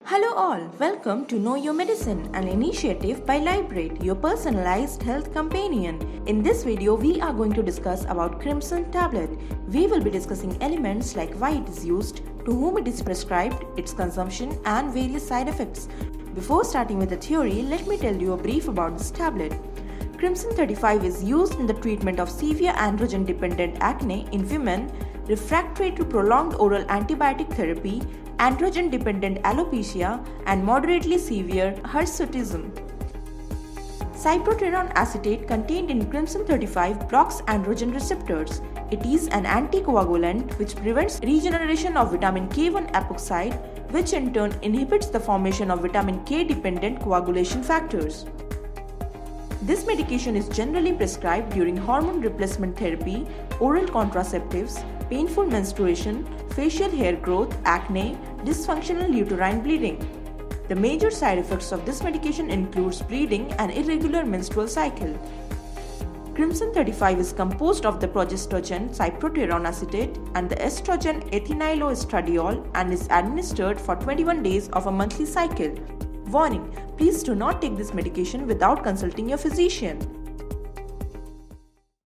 Hello all, welcome to Know Your Medicine, an initiative by Librate, your personalized health companion. In this video, we are going to discuss about Krimson tablet. We will be discussing elements like why it is used, to whom it is prescribed, its consumption and various side effects. Before starting with the theory, let me tell you a brief about this tablet. Krimson 35 is used in the treatment of severe androgen-dependent acne in women, refractory to prolonged oral antibiotic therapy, androgen-dependent alopecia, and moderately severe hirsutism. Cyproterone acetate contained in Krimson 35 blocks androgen receptors. It is an anticoagulant which prevents regeneration of vitamin K1 epoxide, which in turn inhibits the formation of vitamin K-dependent coagulation factors. This medication is generally prescribed during hormone replacement therapy, oral contraceptives, painful menstruation, facial hair growth, acne, dysfunctional uterine bleeding. The major side effects of this medication includes bleeding and irregular menstrual cycle. Krimson 35 is composed of the progestogen cyproterone acetate and the estrogen Ethinyl Estradiol and is administered for 21 days of a monthly cycle. Warning: please do not take this medication without consulting your physician.